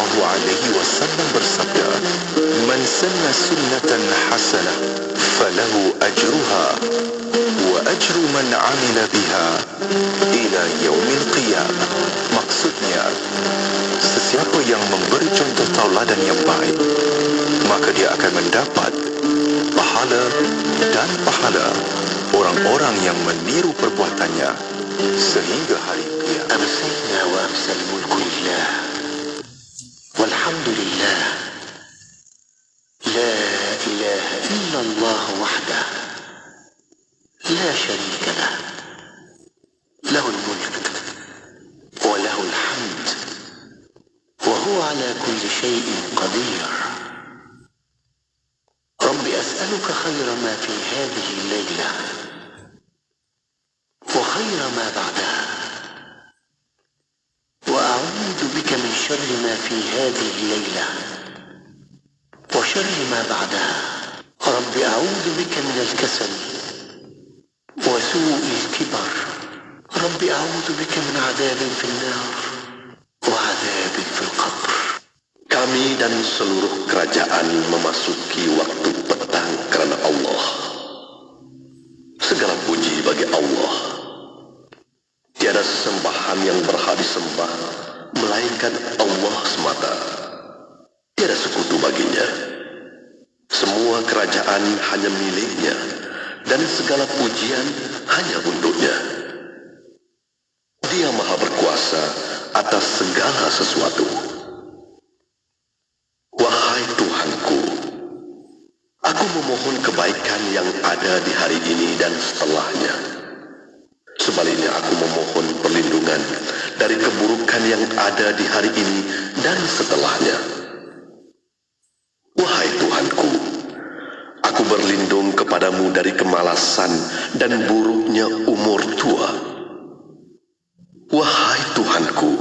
sallallahu alaihi wasallam bersabda, "Man sanna sunnatan hasanah falahu ajruha wa ajru man 'amila biha ila yaumil qiyamah." Maksudnya, sesiapa yang memberi contoh tauladan yang baik, maka dia akan mendapat pahala dan pahala orang-orang yang meniru perbuatannya sehingga hari kiamat. Amsayna wa amsal mulku lillah walhamdulillah la ilaha illallah wahdah la syarika lah lahul mulk wa lahul hamd wa huwa ala kulli syai'in qadir. Rabbi as'aluka khayra ma fi hadhihi al-laylah wa khayra ma ba'daha وأعوذ بك من شر ما في هذه الليلة وشر ما بعدها. رب أعوذ بك من الكسل وسوء الكبر. رب أعوذ بك من عذاب في النار وعذاب في القبر. Kami dan seluruh kerajaan memasuki waktu petang kerana Allah. Segala puji bagi Allah. Tiada sesembahan yang berhak disembah melainkan Allah semata. Tiada sekutu baginya. Semua kerajaan hanya miliknya dan segala pujian hanya untuknya. Dia maha berkuasa atas segala sesuatu. Wahai Tuhanku, aku memohon kebaikan yang ada di hari ini dan setelahnya. Sebaliknya aku memohon perlindungan dari keburukan yang ada di hari ini dan setelahnya. Wahai Tuhanku, aku berlindung kepadamu dari kemalasan dan buruknya umur tua. Wahai Tuhanku,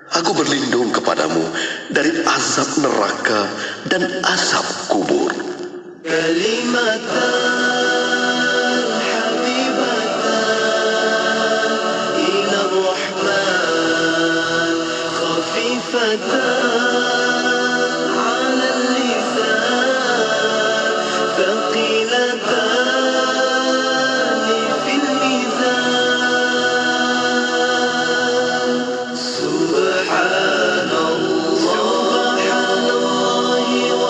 aku berlindung kepadamu dari azab neraka dan azab kubur. على اللسان ثقيلتان في الميزان. سبحان الله وبحمده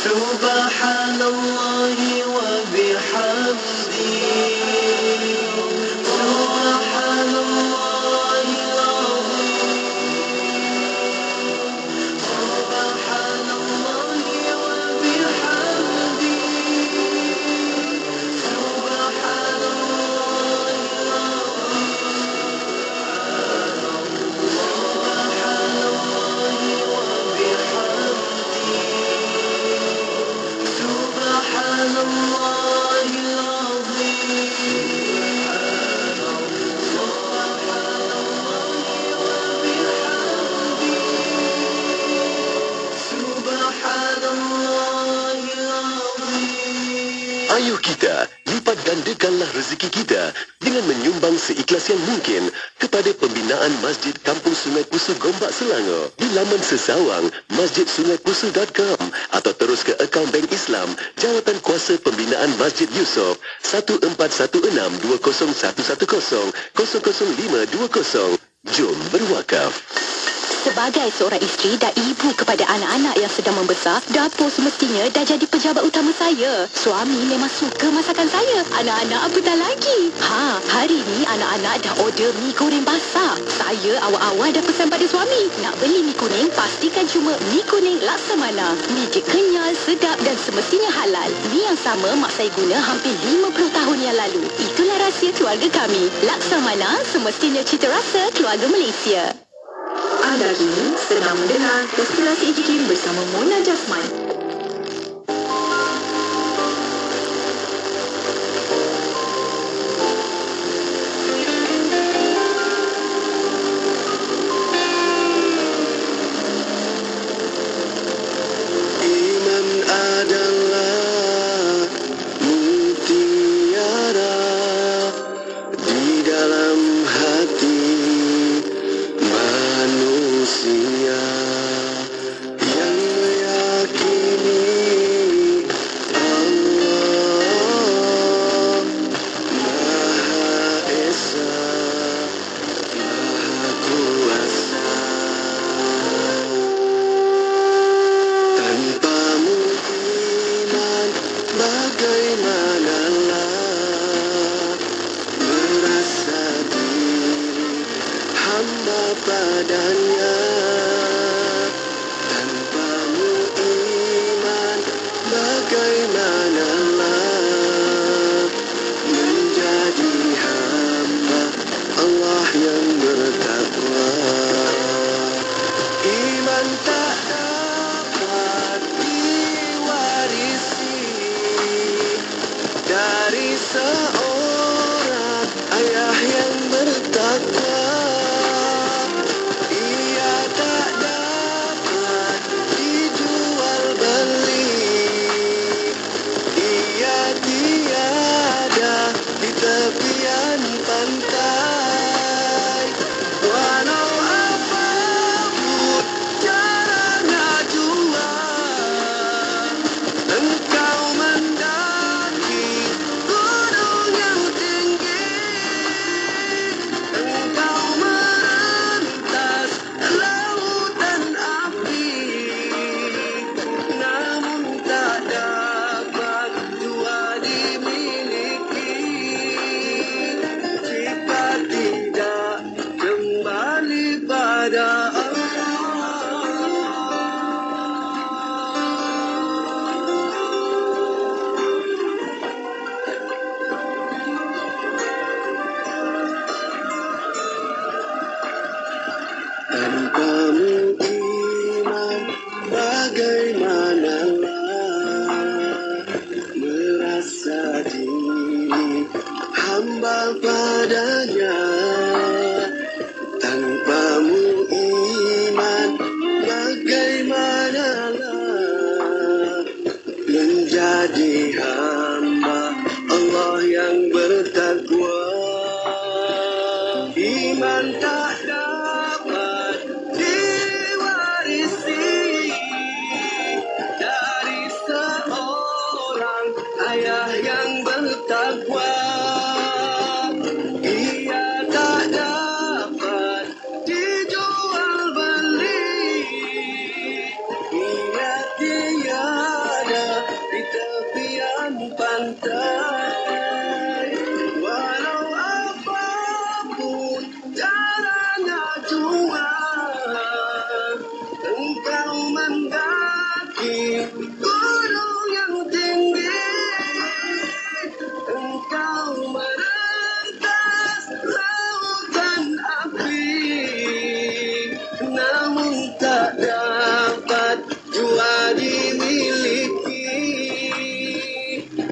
سبحان الله العظيم سبحان الله سبحان الله وبحمده سبحان الله العظيم سبحان الله وبحمده سبحان الله العظيم سبحان الله وبحمده سبحان الله العظيم. Ayo kita lipat gandakanlah rezeki kita dengan menyumbang seikhlas yang mungkin kepada pembinaan Masjid Kampung Sungai Pusu Gombak Selangor di laman sesawang masjidsungaipusu.com atau terus ke akaun Bank Islam Jawatan Kuasa Pembinaan Masjid Yusof 14162011000520. Jom berwakaf. Sebagai seorang isteri dan ibu kepada anak-anak yang sedang membesar, dapur semestinya dah jadi pejabat utama saya. Suami memang suka masakan saya. Anak-anak apatah lagi. Hari ni anak-anak dah order mi goreng basah. Saya awal-awal dah pesan pada suami. Nak beli mi kuning, pastikan cuma mi kuning Laksamana. Mi je kenyal, sedap dan semestinya halal. Mi yang sama mak saya guna hampir 50 tahun yang lalu. Itulah rahsia keluarga kami. Laksamana, semestinya cita rasa keluarga Malaysia. Anda kini sedang mendengar Destilasi Iklim bersama Mona Jasman. Iman adalah mutiara di dalam hati manusia yang meyakini Allah Maha Esa, Maha Kuasa. Tanpamu iman bagaimanalah merasa diri hamba padanya. Tanpamu iman bagaimanalah menjadi hamba Allah yang bertakwa. Iman tak dapat diwarisi dari seorang ayah yang bertakwa. Ia tak dapat dijual beli. Ia tiada di tepian pantai. Walau apapun caranya jual, engkau mendaki gunung yang tinggi, engkau merentas lautan api, namun tak dapat jua dimiliki jika tidak kembali pada Allah. Tanpamu iman bagaimanalah merasa diri hamba padanya. Tanpamu iman bagaimanalah menjadi hamba Allah yang bertakwa. Iman tak dapat diwarisi dari seorang ayah yang bertakwa. Ia tak dapat dijual beli. Ia tiada di tepian pantai. Walau apapun caranya jual, engkau mendaki gunung yang tinggi, engkau merentas lautan api, namun tak dapat jua dimiliki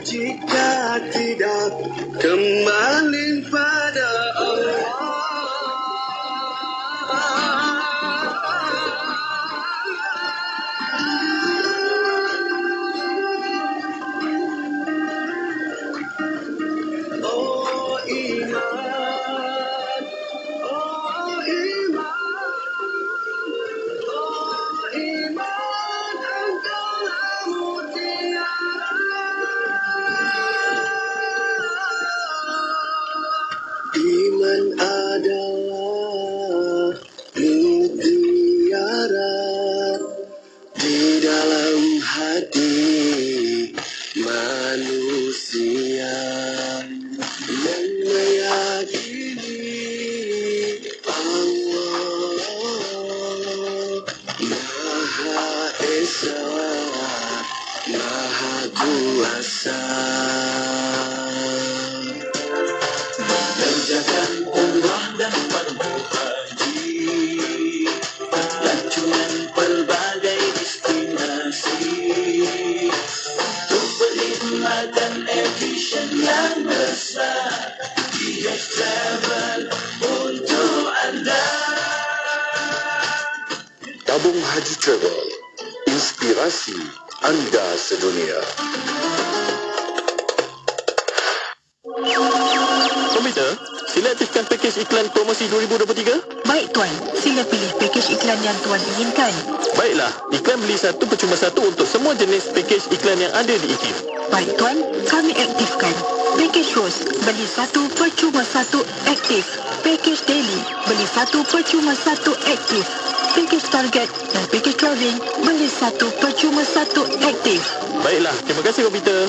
jika tidak kembali pada Allah. Oh iman, oh iman, oh Kampung Haji Travel. Inspirasi anda sedunia. Komputer, sila aktifkan pakej iklan promosi 2023. Baik Tuan, sila pilih pakej iklan yang Tuan inginkan. Baiklah, iklan beli satu percuma satu untuk semua jenis pakej iklan yang ada di IKIM. Baik Tuan, kami aktifkan. Pakej Rose, beli satu percuma satu aktif. Pakej Daily, beli satu percuma satu aktif. Pakej Target dan pakej Travelling, beli satu percuma satu aktif. Baiklah, terima kasih komputer.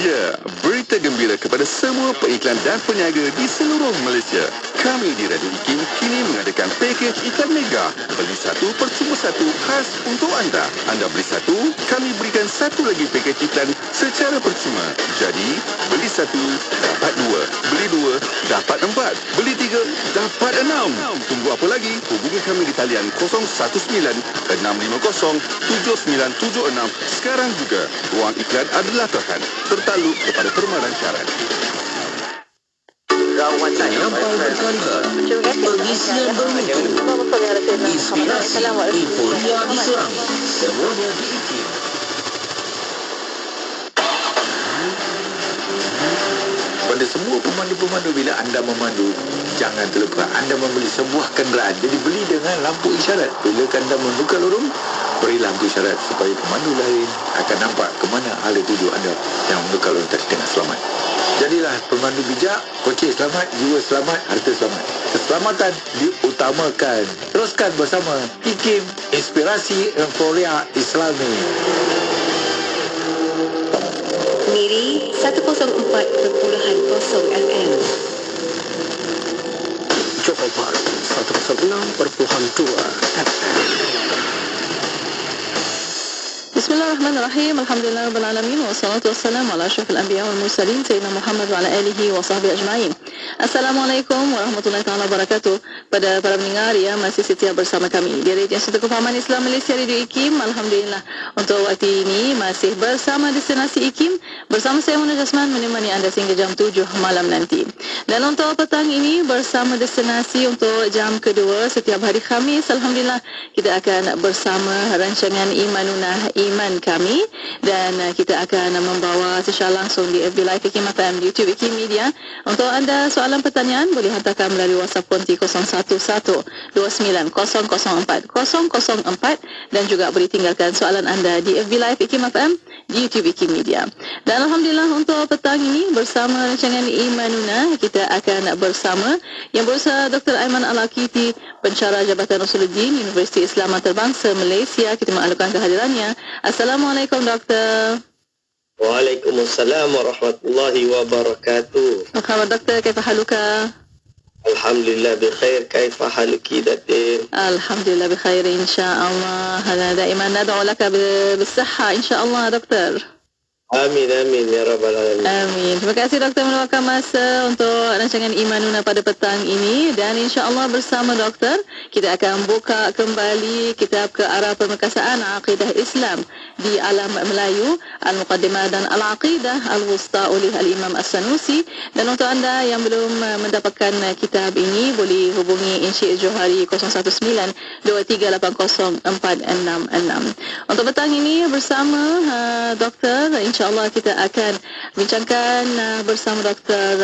Ya, berita gembira kepada semua peiklan dan peniaga di seluruh Malaysia. Kami di Radio IKIM kini mengadakan pakej iklan mega. Beli satu percuma satu khas untuk anda. Anda beli satu, kami berikan satu lagi pakej iklan secara percuma. Jadi, beli satu, dapat dua. Beli dua, dapat empat. Beli tiga, dapat enam. Tunggu apa lagi? Hubungi kami di talian 019-650-7976 sekarang juga. Ruang iklan adalah Tuhan. Tertaluk kepada permarancaran. Terlampau berkaliber, pengisian bermutu, inspirasi, euforia diserang, semuanya di IKIM. Pada semua pemandu-pemandu, bila anda memandu, jangan terlupa anda membeli sebuah kenderaan. Jadi beli dengan lampu isyarat. Bila anda menukar lorong, beri lampu isyarat supaya pemandu lain akan nampak ke mana hala tuju anda yang menukar lorong tadi dengan selamat. Jadilah pemandu bijak, kocik selamat, jiwa selamat, harta selamat. Keselamatan diutamakan. Teruskan bersama IKIM, Inspirasi Euforia Islami. Miri 104.0 FM. Johor Bahru 106.2 FM. Bismillahirrahmanirrahim. Alhamdulillah rabbil alamin wassalatu wassalamu ala asyrafil anbiya wal mursalin sayyidina Muhammad wa ala alihi wa sahbihi ajma'in. Assalamualaikum warahmatullahi taala wabarakatuh. Pada para pendengar yang masih setia bersama kami di Radio Institut Kefahaman Islam Malaysia Radio IKIM. Alhamdulillah untuk waktu ini masih bersama destinasi IKIM bersama saya Mona Jasman menemani anda sehingga jam 7 malam nanti. Dan untuk petang ini bersama destinasi untuk jam kedua setiap hari Khamis, alhamdulillah kita akan bersama rancangan Imanuna Iman kami dan kita akan membawa secara langsung di FB Live IKIM FM di YouTube IKIM Media. Untuk anda soalan pertanyaan boleh hantarkan melalui WhatsApp konti 01129004 dan juga boleh tinggalkan soalan anda di FB Live IKIM FM di YouTube IKIM Media. Dan alhamdulillah untuk petang ini bersama rancangan Imanuna kita akan bersama Yang Berusaha Dr. Aiman Al-Aqiti, pensyarah Jabatan Usuluddin Universiti Islam Antarabangsa Malaysia. Kita mengalukan kehadirannya. Assalamualaikum Doktor. Waalaikumsalam warahmatullahi wabarakatuh. Apa khabar Doktor? Kaifa haluka? Alhamdulillah bikhair. Kaifa haluki datin? Alhamdulillah bikhair insyaallah. Daiman nad'u laka bis-sihha insyaallah Doktor. Amin amin ya rabbal alamin. Amin. Terima kasih Doktor meluangkan masa untuk rancangan Imanuna pada petang ini dan insya-Allah bersama Doktor kita akan buka kembali kitab ke arah permekasaan akidah Islam di alam Melayu, Al-Muqaddimah dan Al-Aqidah Al-Wusta oleh Al-Imam As-Sanusi. Dan untuk anda yang belum mendapatkan kitab ini boleh hubungi Encik Johari 019-2380-466. Untuk petang ini bersama Doktor, insya-Allah kita akan bincangkan bersama Doktor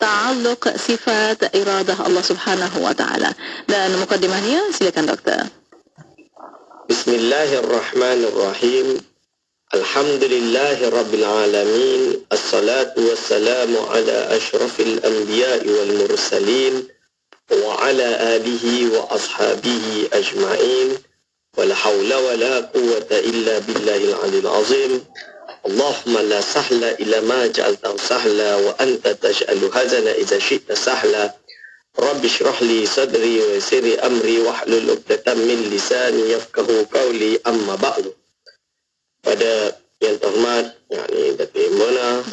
ta'alluq sifat iradah Allah Subhanahu wa taala. Dan mukaddimahnya silakan Doktor. Bismillahirrahmanirrahim. Alhamdulillahi rabbil alamin. Assalatu wassalamu ala asyrafil anbiya'i wal mursalin wa ala alihi wa ashabihi ajma'in. Wala hawla wala quwwata illa billahil aliyil azim. Allahumma la sahla illa ma ja'altahu sahla wa anta taj'alu hazana idza syi'ta sahla. Rabbi shrah li sadri wa yassir li amri wahlul 'uqdatam min lisani yafqahu qawli, amma ba'du. Pada yang terhormat yakni Datuk Mona,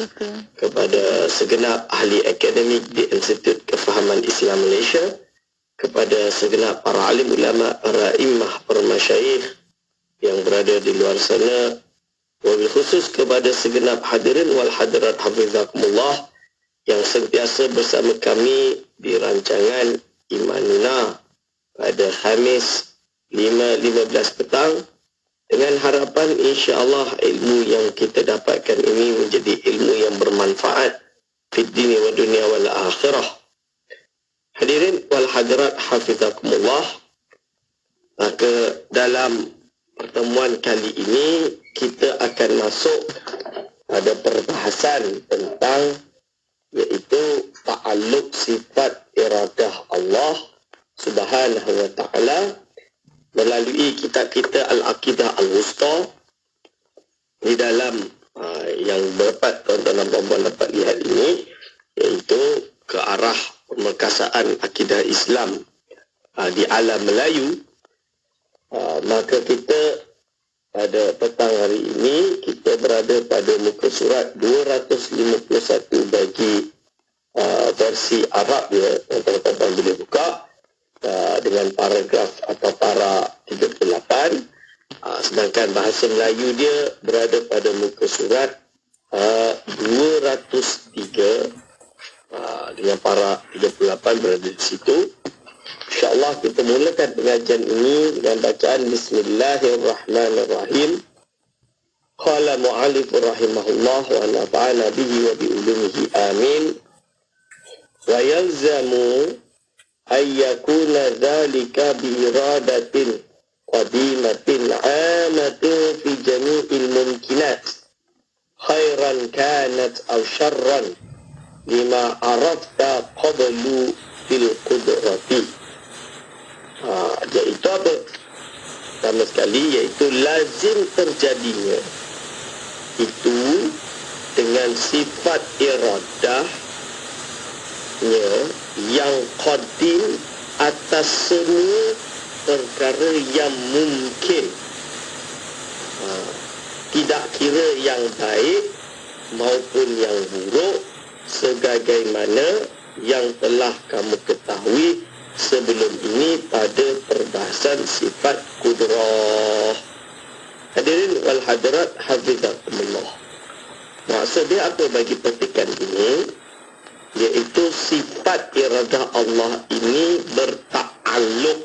kepada segenap ahli akademik di Institut Kefahaman Islam Malaysia, kepada segenap para alim ulama, para imam, para masyayikh yang berada di luar sana, wabil khusus kepada segenap hadirin wal hadirat hafizakumullah yang sentiasa bersama kami di rancangan Imanuna pada Khamis 5.15 petang, dengan harapan insya-Allah ilmu yang kita dapatkan ini menjadi ilmu yang bermanfaat fid dini wa dunia wal akhirah. Hadirin wal hadirat hafizakumullah. Maka dalam pertemuan kali ini kita akan masuk pada perbahasan tentang iaitu ta'alluq sifat iradah Allah Subhanahu wa ta'ala melalui kitab kita Al-Aqidah Al-Wusta. Di dalam yang dapat tuan-tuan dan puan-puan dapat lihat ini iaitu ke arah pemerkasaan akidah Islam di alam Melayu. Maka kita pada petang hari ini kita berada pada muka surat 251 bagi versi Arab ya, tuan-tuan boleh buka dengan paragraf atau para 38, sedangkan bahasa Melayu dia berada pada muka surat 203 dengan para 38 berada di situ. InsyaAllah kita mulakan pengajian ini dengan bacaan Bismillahirrahmanirrahim. Qala mu'alif rahimahullah wa nafa'ana bihi wa bi'ulumihi amin. Wa yalzamu ayyakuna dhalika biiradatin qadimatin amatin fi jami'il mumkinat khairan kanat aw syarran lima arafta qablu fil qudrati. Iaitu apa? Pertama sekali iaitu lazim terjadinya itu dengan sifat iradah yang qadim atas semua perkara yang mungkin, tidak kira yang baik maupun yang buruk, sebagaimana yang telah kamu ketahui sebelum ini pada perbahasan sifat kudrah. Hadirin wal hadirat hafizakumullah. Maksud dia apa bagi petikan ini? Iaitu sifat iradah Allah ini berta'alluq.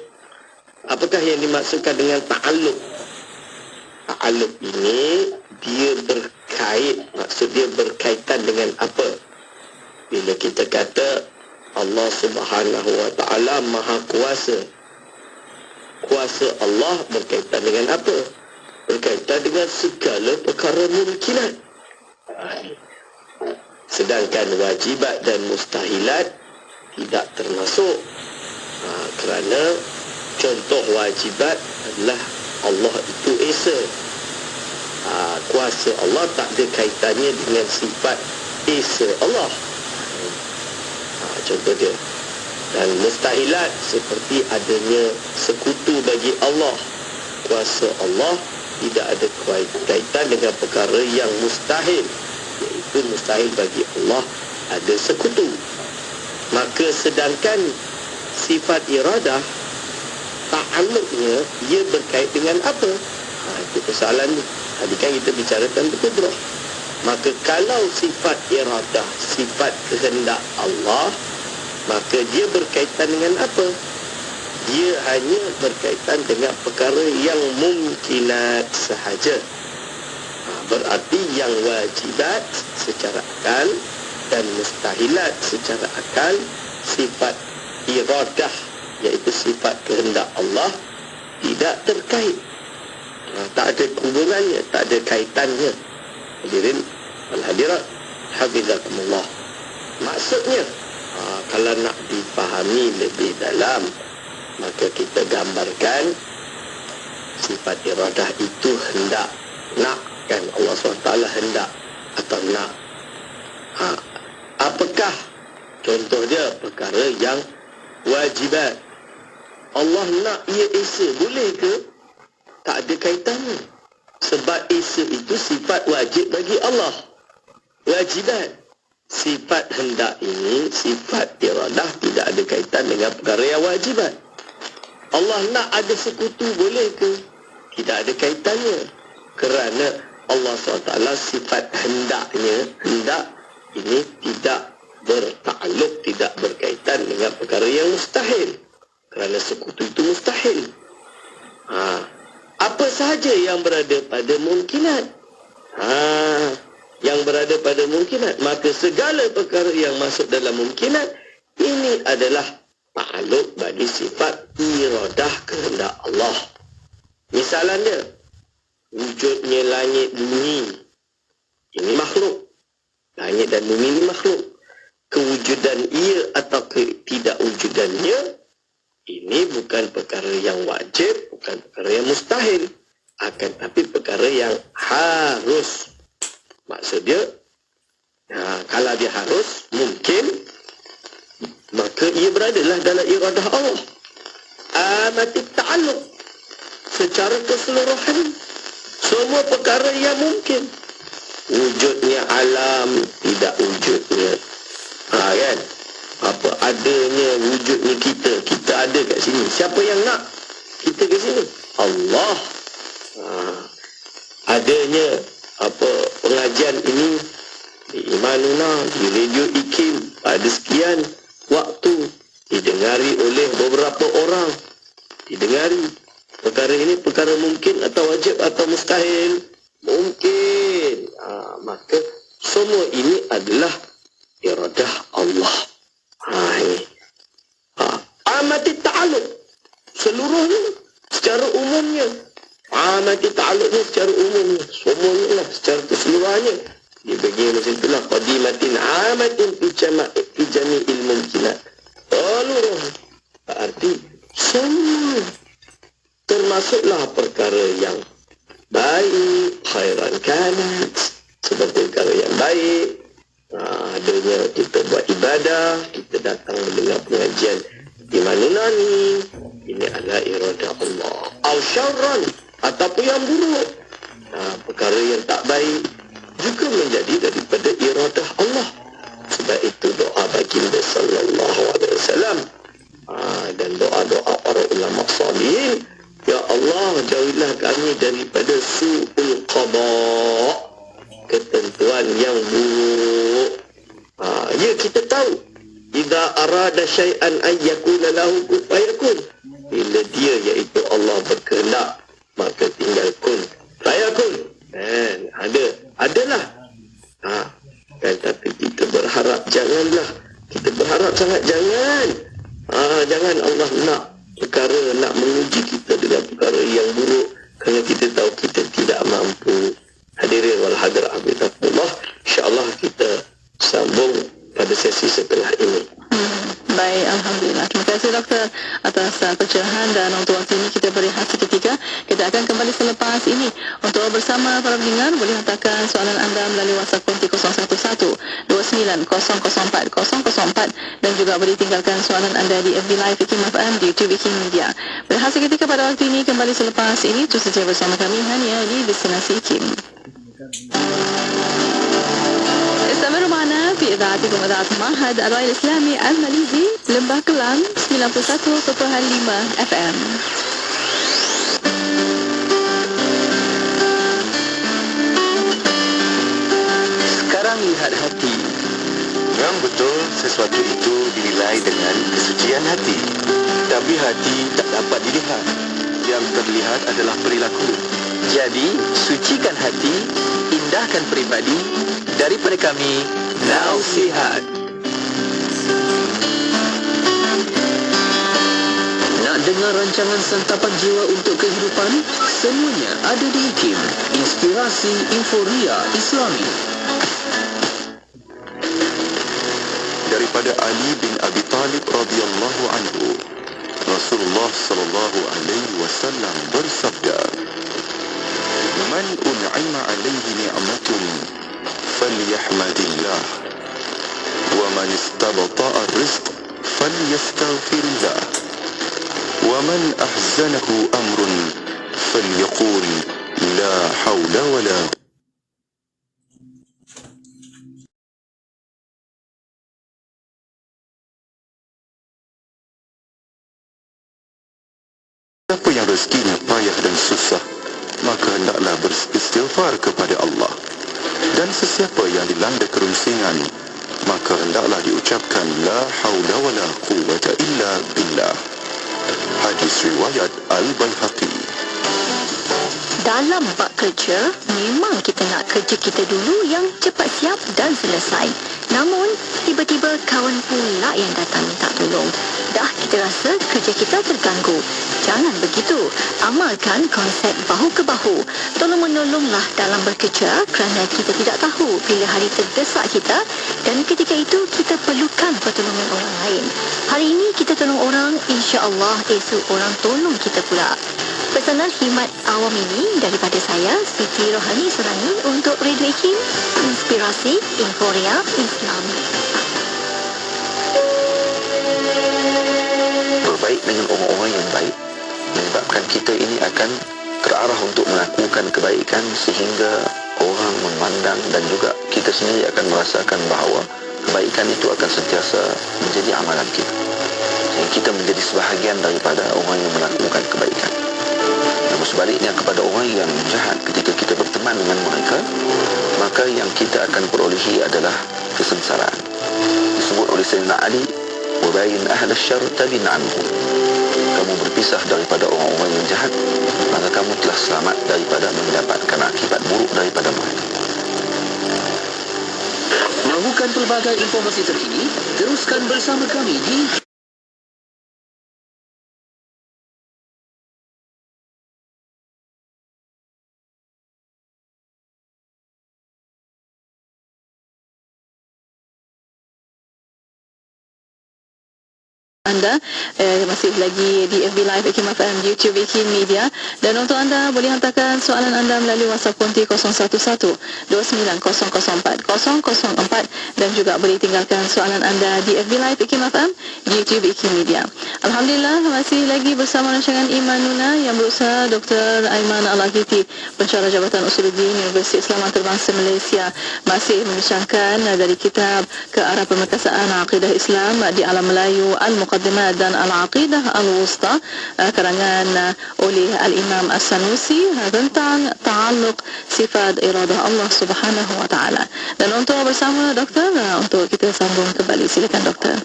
Apakah yang dimaksudkan dengan ta'alluq? Ta'alluq ini dia berkait, maksud dia berkaitan dengan apa? Bila kita kata Allah Subhanahu wa ta'ala maha kuasa, kuasa Allah berkaitan dengan apa? Berkaitan dengan segala perkara mungkinat. Sedangkan wajibat dan mustahilat tidak termasuk. Kerana contoh wajibat adalah Allah itu esa. Kuasa Allah tak ada kaitannya dengan sifat esa Allah. Contoh dia. Dan mustahilat seperti adanya sekutu bagi Allah. Kuasa Allah tidak ada kaitan dengan perkara yang mustahil, iaitu mustahil bagi Allah ada sekutu. Maka sedangkan sifat iradah ta'alluqnya ia berkait dengan apa? Itu persoalan ni. Tadi kan kita bicara tentang kudrah. Maka kalau sifat iradah, sifat kehendak Allah, maka dia berkaitan dengan apa? Dia hanya berkaitan dengan perkara yang mungkinat sahaja. Berarti yang wajibat secara akal dan mustahilat secara akal, sifat iradah iaitu sifat kehendak Allah tidak terkait. Tak ada hubungannya, tak ada kaitannya. Hadirin al-hadirat hafizakumullah. Maksudnya kalau nak dipahami lebih dalam, maka kita gambarkan sifat iradah itu hendak, nak kan, Allah SWT hendak atau nak. Apakah contoh dia perkara yang wajibat? Allah nak ia esa, boleh ke? Tak ada kaitannya. Sebab esa itu sifat wajib bagi Allah, wajibat. Sifat hendak ini, sifat iradah tidak ada kaitan dengan perkara yang wajibat. Allah nak ada sekutu, boleh ke? Tidak ada kaitannya. Kerana Allah SWT sifat hendaknya, hendak ini tidak bertakluk, tidak berkaitan dengan perkara yang mustahil. Kerana sekutu itu mustahil. sahaja yang berada pada mungkinat. Yang berada pada mungkinat. Maka segala perkara yang masuk dalam mungkinat, ini adalah takluk bagi sifat iradah kehendak Allah. Misalnya, wujudnya langit bumi, ini makhluk. Langit dan bumi ini makhluk. Kewujudan ia atau ketidakwujudannya, ini bukan perkara yang wajib, bukan perkara yang mustahil. Akan tapi perkara yang harus. Maksud dia, kalau dia harus, mungkin, maka ia beradalah dalam iradah Allah. Amati ta'alluq secara keseluruhan. Semua perkara yang mungkin. Wujudnya alam, tidak wujudnya. Kan? Apa adanya wujudnya kita ada kat sini. Siapa yang nak kita ke sini? Allah. Adanya apa pengajian ini di Imanuna, di Radio IKIM pada sekian waktu didengari oleh beberapa orang. Didengari. Perkara ini perkara mungkin atau wajib atau mustahil? Mungkin. Maka semua ini adalah iradah Allah. Ini. Amati ta'aluk. Seluruhnya. Secara umumnya. Amati ta'aluknya secara umumnya. Semuanya lah. Secara keseluruhannya. Dia bagi macam itulah. Qadimatin amatin fi jami'il mumkinat. Seluruh. Berarti semua. Termasuklah perkara yang baik, khairan kanat, seperti perkara yang baik. Adanya kita buat ibadah, kita datang mendengar pengajian di Manuna ni, ini adalah iradah Allah. Au syarran, ataupun yang buruk, perkara yang tak baik juga menjadi daripada iradah Allah. Sebab itu doa baginda sallallahu alaihi wasallam dan doa-doa para ulama salihin, ya Allah, jauhilah kami daripada su'ul qada, ketentuan yang buruk. Ya, kita tahu, idza arada syai'an an yakuna lahu kun fayakun. Bila dia, iaitu Allah, berkehendak, maka tinggal kun fayakun. Adalah. Kan, tapi kita berharap janganlah. Kita berharap sangat jangan. Jangan Allah nak perkara, nak menguji kita dengan perkara yang buruk, kerana kita tahu kita tidak mampu. Hadirin wal hadirat Allah, insyaAllah kita sambung pada sesi setelah ini. Baik, Alhamdulillah. Terima kasih doktor atas pencerahan, dan untuk waktu ini kita berehat seketika. Kita akan kembali selepas ini. Untuk bersama para pendengar, boleh hantarkan soalan anda melalui WhatsApp konti 011-29-004-004 dan juga boleh tinggalkan soalan anda di FB Live IKIM FM di YouTube IKIM Media. Berehat seketika pada waktu ini, kembali selepas ini. Terus saja bersama kami hanya di Destinasi IKIM. استمروا معنا في إذاعتكم إذاعة معهد الوعي الإسلامي الماليزي لمبah Kelang 91.5 FM. Sekarang lihat hati. Yang betul, sesuatu itu dinilai dengan kesucian hati. Tapi hati tak dapat dilihat. Yang terlihat adalah perilaku. Jadi, sucikan hati, indahkan peribadi. Daripada kami, Nasihat. Nak dengar rancangan santapan jiwa untuk kehidupan? Semuanya ada di IKIM. Inspirasi Inforia Islami. Daripada Ali bin Abi Talib radhiyallahu anhu, Rasulullah sallallahu alaihi wasallam bersabda, "Man un'ima alaihi ni'matun falyahmadillah, wa man istabta'a ar-rizq falyastaghfirillah, wa man ahzanahu amrun falyaqul la hawla wa la." Siapa yang rezekinya payah dan susah, maka hendaklah beristighfar kepada Allah. Dan sesiapa yang dilanda kerunsingan, maka hendaklah diucapkan la haula wa la quwwata illa billah. Hadis riwayat Al-Baihaqi. Dalam bab kerja, memang kita nak kerja kita dulu yang cepat siap dan selesai. Namun, tiba-tiba kawan pula yang datang minta tolong. Dah kita rasa kerja kita terganggu. Jangan begitu. Amalkan konsep bahu ke bahu. Tolong menolonglah dalam bekerja kerana kita tidak tahu bila hari terdesak kita dan ketika itu kita perlukan pertolongan orang lain. Hari ini kita tolong orang, insya-Allah esok orang tolong kita pula. Pesanan khidmat awam ini daripada saya, Siti Rohani Surani untuk Radio IKIM, Inspirasi Inforia Islam. Berbaik dengan orang-orang yang baik menyebabkan kita ini akan terarah untuk melakukan kebaikan sehingga orang memandang dan juga kita sendiri akan merasakan bahawa kebaikan itu akan sentiasa menjadi amalan kita. Sehingga kita menjadi sebahagian daripada orang yang melakukan kebaikan. Namun sebaliknya kepada orang yang jahat ketika kita berteman dengan mereka, maka yang kita akan perolehi adalah kesengsaraan. Disebut oleh Sayyidina Ali, "Wabayin ahla syarr tabin anhum." Kamu berpisah daripada orang-orang yang jahat, maka kamu telah selamat daripada mendapatkan akibat buruk daripada mereka. Mahukan pelbagai informasi terkini? Teruskan bersama kami di anda masih lagi di FB Live IKIM FM, YouTube IKIM Media, dan untuk anda boleh hantarkan soalan anda melalui WhatsApp konti 011-2904-004 dan juga boleh tinggalkan soalan anda di FB Live IKIM FM, YouTube IKIM Media. Alhamdulillah masih lagi bersama rancangan Iman Nuna yang berusaha Dr. Aiman Al-Aghiti, pensyarah Jabatan Usuluddin Universiti Islam Antarabangsa Malaysia, masih membincangkan dari kitab Ke Arah Pemerkasaan Aqidah Islam di Alam Melayu Al-Muqaddimat dan Al-Aqidah Al-Wusta karangan oleh Al-Imam As-Sanusi tentang ta'alluq sifat iradah Allah Subhanahu wa taala. Dan untuk bersama doktor untuk kita sambung kembali, silakan doktor.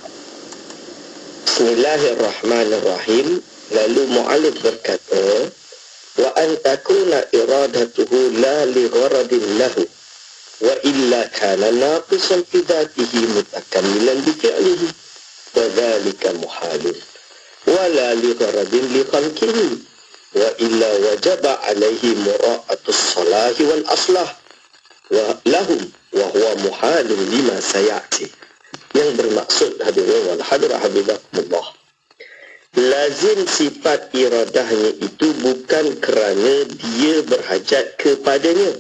Bismillahirrahmanirrahim. Lalu mu'alif berkata, wa an takuna iradatuhu la li gharadin lahu wa illa kana naqisan fi dhatihi mutakamilan bi fi'lihi wa dhalika muhalun wa la li gharadin li khalqihi wa illa wajaba alaihi mura'atus salahi wal aslah wa lahum wa huwa muhalun lima sayati. Yang bermaksud hadirin wal hadirah habibakumullah, lazim sifat iradahnya itu bukan kerana dia berhajat kepadanya.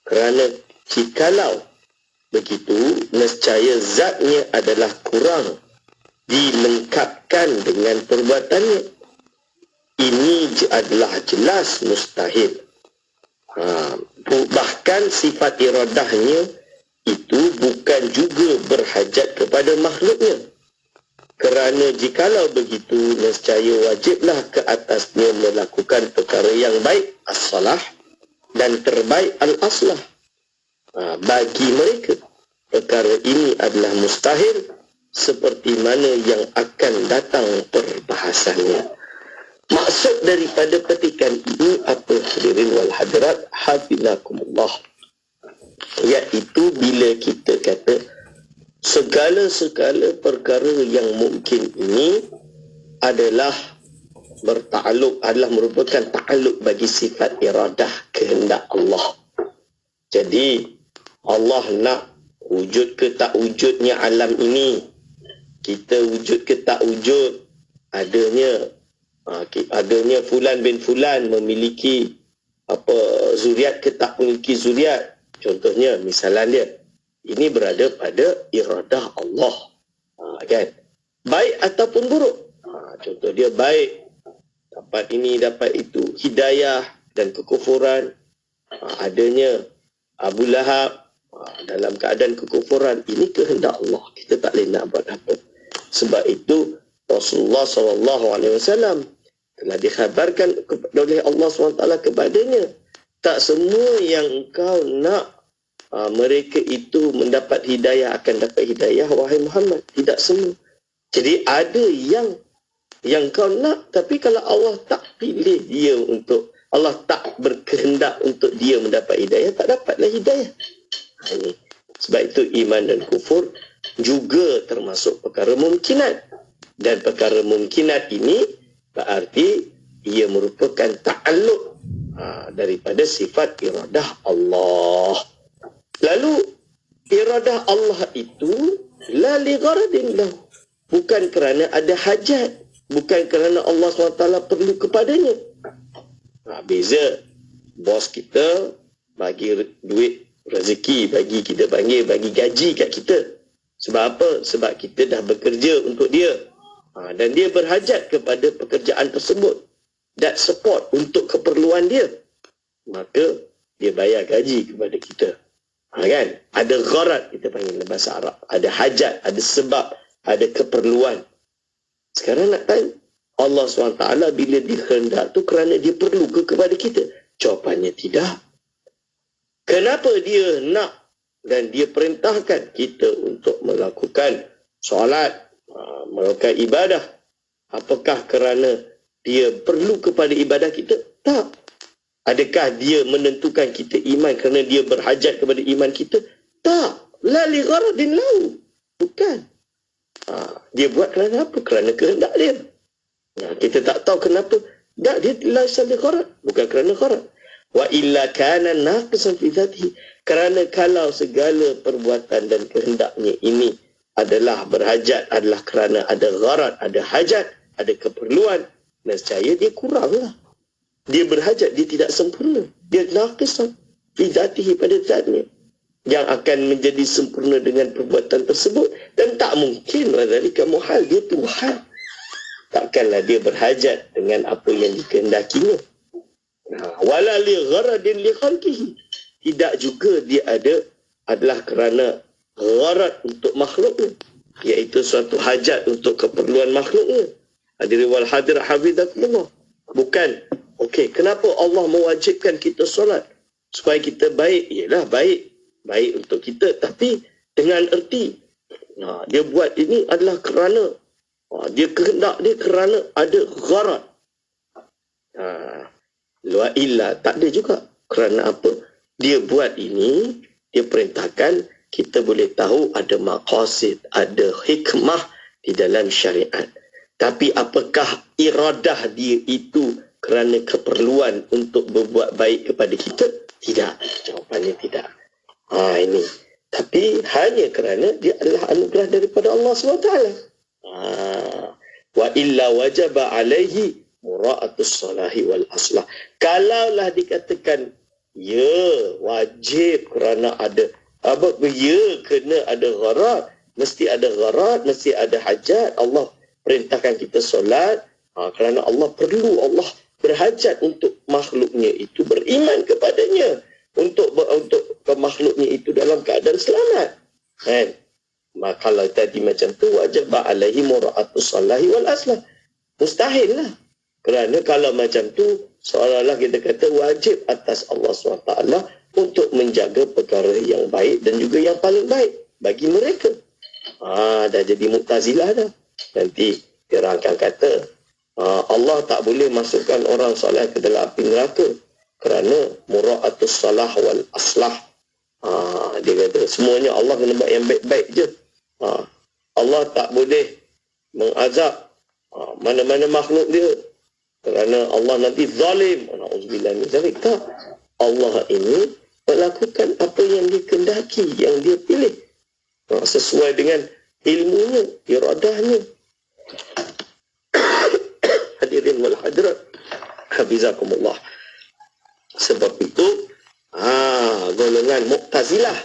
Kerana jikalau begitu, nescaya zatnya adalah kurang dilengkapkan dengan perbuatannya. Ini adalah jelas mustahil. Bahkan sifat iradahnya itu bukan juga berhajat kepada makhluknya. Kerana jikalau begitu, nescaya wajiblah ke atasnya melakukan perkara yang baik, as-salah, dan terbaik, al-aslah. Bagi mereka, perkara ini adalah mustahil, seperti mana yang akan datang perbahasannya. Maksud daripada petikan ini apa, hadirin wal hadirat hafizakumullah? Iaitu bila kita kata segala-segala perkara yang mungkin ini adalah merupakan ta'alluq bagi sifat iradah kehendak Allah. Jadi Allah nak wujud ke tak wujudnya alam ini, kita wujud ke tak wujud, adanya fulan bin fulan memiliki zuriat ke tak memiliki zuriat. Contohnya, misalan dia, ini berada pada iradah Allah, kan? Baik ataupun buruk. Contoh dia baik, dapat ini, dapat itu, hidayah dan kekufuran. Adanya Abu Lahab dalam keadaan kekufuran, ini kehendak Allah. Kita tak boleh nak buat apa. Sebab itu Rasulullah SAW telah dikhabarkan oleh Allah SWT kepadanya, tak semua yang engkau nak mereka itu mendapat hidayah akan dapat hidayah, wahai Muhammad. Tidak semua. Jadi ada yang kau nak, tapi kalau Allah tak pilih dia untuk Allah tak berkehendak untuk dia mendapat hidayah, tak dapatlah hidayah. Ini. Sebab itu iman dan kufur juga termasuk perkara mungkinat. Dan perkara mungkinat ini berarti ia merupakan ta'alluq daripada sifat iradah Allah. Lalu iradah Allah itu la li gharadin lahu, bukan kerana ada hajat, bukan kerana Allah SWT perlu kepadanya. Beza bos kita bagi duit rezeki, bagi kita panggil, bagi gaji kat kita. Sebab apa? Sebab kita dah bekerja untuk dia. Dan dia berhajat kepada pekerjaan tersebut. Dat support untuk keperluan dia. Maka dia bayar gaji kepada kita. Kan? Ada gharat, kita panggil dalam bahasa Arab. Ada hajat, ada sebab, ada keperluan. Sekarang nak tanya, Allah SWT bila dikehendak tu kerana dia perlu kepada kita? Jawapannya tidak. Kenapa dia nak dan dia perintahkan kita untuk melakukan solat, melakukan ibadah? Apakah kerana dia perlu kepada ibadah kita? Tak. Adakah dia menentukan kita iman kerana dia berhajat kepada iman kita? Tak. La li gharadin lahu. Bukan. Dia buat kerana apa? Kerana kehendak dia. Kita tak tahu kenapa. Tak, dia la li gharad. Bukan kerana gharad. Wa illa kana naqisan fi dzatihi. Kerana kalau segala perbuatan dan kehendaknya ini adalah berhajat, adalah kerana ada gharad, ada hajat, ada keperluan, nescaya dia kuranglah. Dia berhajat, dia tidak sempurna. Dia naqisan fi dzatihi, pada zatnya, yang akan menjadi sempurna dengan perbuatan tersebut. Dan tak mungkin dzalika muhal, dia Tuhan. Takkanlah dia berhajat dengan apa yang dikehendakinya. Wala li gharadin li khalqihi. Tidak juga dia adalah kerana gharad untuk makhluknya, iaitu suatu hajat untuk keperluan makhluknya. Hadirin wal hadirat hafizakumullah. Bukan. Okey, kenapa Allah mewajibkan kita solat? Supaya kita baik. Yalah, baik. Baik untuk kita, tapi dengan erti. Dia buat ini adalah kerana dia kehendak dia kerana ada gharad. Wa illa, tak ada juga. Kerana apa? Dia buat ini, dia perintahkan, kita boleh tahu ada maqasid, ada hikmah di dalam syariat. Tapi apakah iradah dia itu kerana keperluan untuk berbuat baik kepada kita? Tidak. Jawapannya tidak. Ini. Tapi hanya kerana dia adalah anugerah daripada Allah SWT. Wa illa wajaba alaihi mura'atus salahi wal aslah. Kalaulah dikatakan ya wajib kerana ada kena ada gharad, mesti ada gharad, mesti ada hajat. Allah perintahkan kita solat kerana Allah perlu, Allah berhajat untuk makhluknya itu beriman kepadanya, untuk makhluknya itu dalam keadaan selamat. Kan? Maka kalau tadi macam tu, wajib alaihi mura'atus salahi wal aslah. Mustahil lah. Kerana kalau macam tu, seolah-olah kita kata wajib atas Allah SWT untuk menjaga perkara yang baik dan juga yang paling baik bagi mereka. Dah jadi Mu'tazilah dah. Nanti dia akan kata Allah tak boleh masukkan orang soleh ke dalam api neraka kerana mura'atus salah wal aslah. Dia kata semuanya Allah kena buat yang baik-baik je. Allah tak boleh mengazab mana-mana makhluk dia kerana Allah nanti zalim. Na'udzubillah min zalik. Tak. Allah ini melakukan apa yang dikehendaki, yang dia pilih sesuai dengan ilmunya, iradahnya. Hadirin wal hadirat hafizakumullah. Sebab itu golongan Mu'tazilah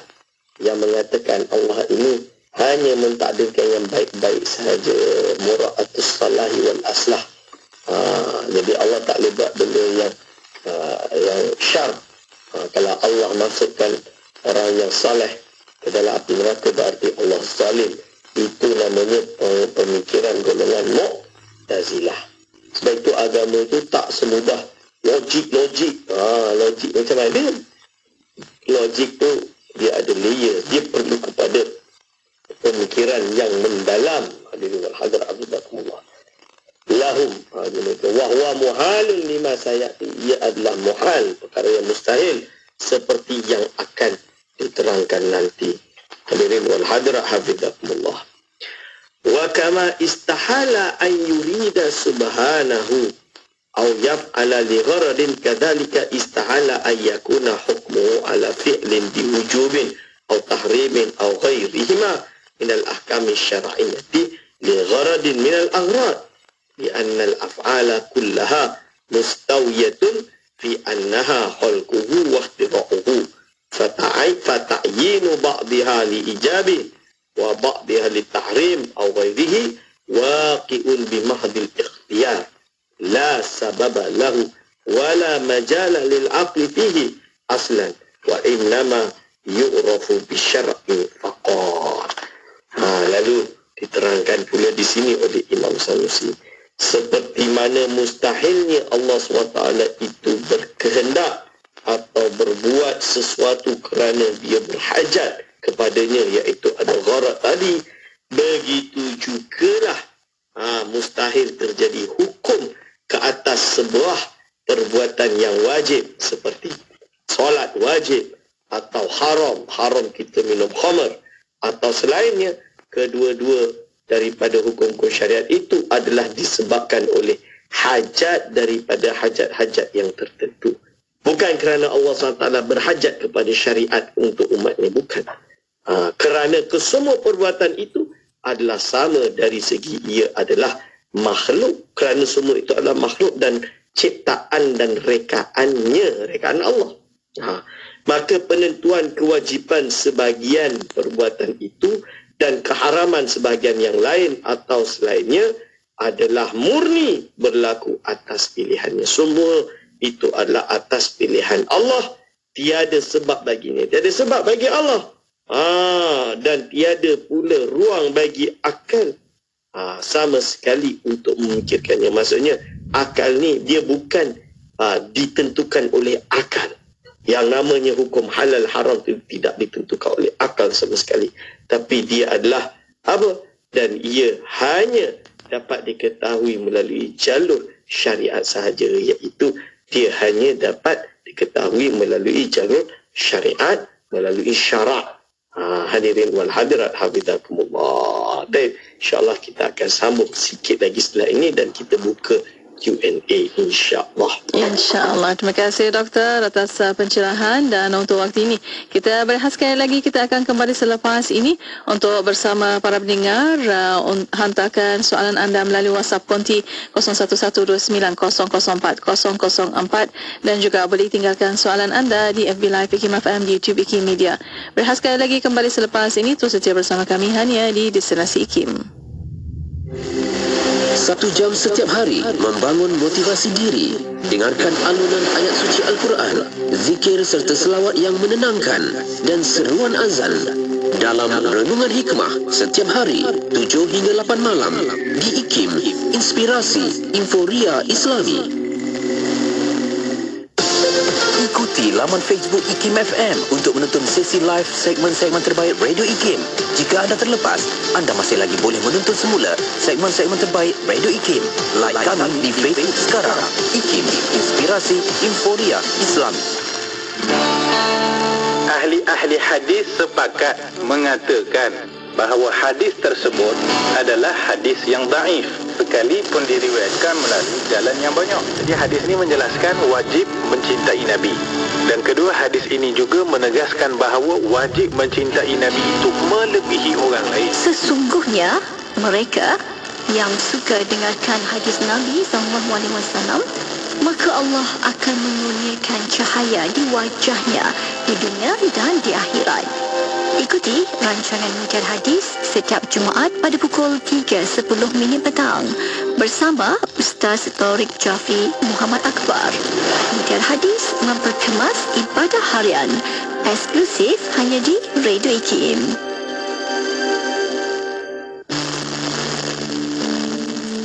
yang mengatakan Allah ini hanya mentakdirkan yang baik-baik sahaja, mura'atus salahi wal aslah. Jadi Allah tak boleh buat benda yang syar. Kalau Allah masukkan orang yang saleh ke dalam api neraka, berarti Allah zalim. Itu namanya pemikiran golongan Mu'tazilah. Sebab itu agama itu tak semudah logik. Logik macam mana? Logik tu dia ada layer. Dia perlu kepada pemikiran yang mendalam. Hadirin wal hadirat, lahum. Wa huwa muhalun lima sayati. Ia adalah muhal, perkara yang mustahil seperti yang akan diterangkan nanti. Hadirin wal hadirat hafizakumullah. Wa kama istahala an yurida subhanahu aw yaf'ala li gharadin kadzalika istahala an yakuna hukmuhu ala fi'lin biwujubin aw tahrimin aw ghairihima min al-ahkam asy-syar'iyyati li gharadin min al-aghrad li anna al-af'ala kullaha mustawiyatun fi annaha khalquhu wa ikhtira'uhu fata'yinu ba'daha li ijabi wa ba'daha li tahrim aw ghairihi waqi'un bi mahdil ikhtiyar la sababa lahu wala majala lil aqli fihi aslan wa innama yu'rafu bi syar'i faqat. Lalu diterangkan pula di sini oleh Imam Sanusi, seperti mana mustahilnya Allah SWT itu berkehendak atau berbuat sesuatu kerana dia berhajat kepadanya, iaitu ada gharat tadi, begitu jugalah mustahil terjadi hukum ke atas sebuah perbuatan yang wajib seperti solat wajib atau haram kita minum khamar atau selainnya. Kedua-dua daripada hukum-hukum syariat itu adalah disebabkan oleh hajat daripada hajat-hajat yang tertentu. Bukan kerana Allah SWT berhajat kepada syariat untuk umatnya, bukan. Kerana kesemua perbuatan itu adalah sama dari segi ia adalah makhluk, kerana semua itu adalah makhluk dan ciptaan dan rekaan Allah. Maka penentuan kewajipan sebahagian perbuatan itu dan keharaman sebahagian yang lain atau selainnya adalah murni berlaku atas pilihannya. Semua itu adalah atas pilihan Allah. Tiada sebab baginya, tiada sebab bagi Allah. Dan tiada pula ruang bagi akal sama sekali untuk memikirkannya. Maksudnya akal ni dia bukan ditentukan oleh akal. Yang namanya hukum halal haram itu tidak ditentukan oleh akal sama sekali. Tapi dia adalah apa? Dan ia hanya dapat diketahui melalui jalur syariat sahaja, iaitu dia hanya dapat diketahui melalui jalur syariat, melalui syarak. Hadirin wal hadirat hafizakumullah. Dan insyaAllah kita akan sambung sikit lagi setelah ini dan kita buka Q&A insyaAllah. InsyaAllah. Terima kasih Doktor atas pencerahan, dan untuk waktu ini kita berehat sekali lagi. Kita akan kembali selepas ini untuk bersama para pendengar hantarkan soalan anda melalui WhatsApp konti 0112900404 dan juga boleh tinggalkan soalan anda di FB Live IKIM FM di YouTube IKIM Media. Berehat sekali lagi kembali selepas ini. Terus setia bersama kami hanya di Destinasi IKIM. 1 jam setiap hari membangun motivasi diri. Dengarkan alunan ayat suci Al-Quran, zikir serta selawat yang menenangkan dan seruan azan dalam Renungan Hikmah setiap hari 7 hingga 8 malam di IKIM, Inspirasi Inforia Islami. Ikuti laman Facebook IKIM FM untuk menonton sesi live segmen-segmen terbaik Radio IKIM. Jika anda terlepas, anda masih lagi boleh menonton semula segmen-segmen terbaik Radio IKIM. Like kami di Facebook sekarang. IKIM, Inspirasi Inforia Islami. Ahli-ahli hadis sepakat mengatakan bahawa hadis tersebut adalah hadis yang daif, sekalipun diriwayatkan melalui jalan yang banyak. Jadi hadis ini menjelaskan wajib mencintai Nabi. Dan kedua, hadis ini juga menegaskan bahawa wajib mencintai Nabi itu melebihi orang lain. Sesungguhnya mereka yang suka dengarkan hadis Nabi SAW, maka Allah akan mengurniakan cahaya di wajahnya di dunia dan di akhirat. Ikuti rancangan Mengejar Hadis setiap Jumaat pada pukul 3.10 petang bersama Ustaz Taufiq Jafi Muhammad Akbar. Mengejar Hadis memperkemas ibadah harian, eksklusif hanya di Radio IKIM.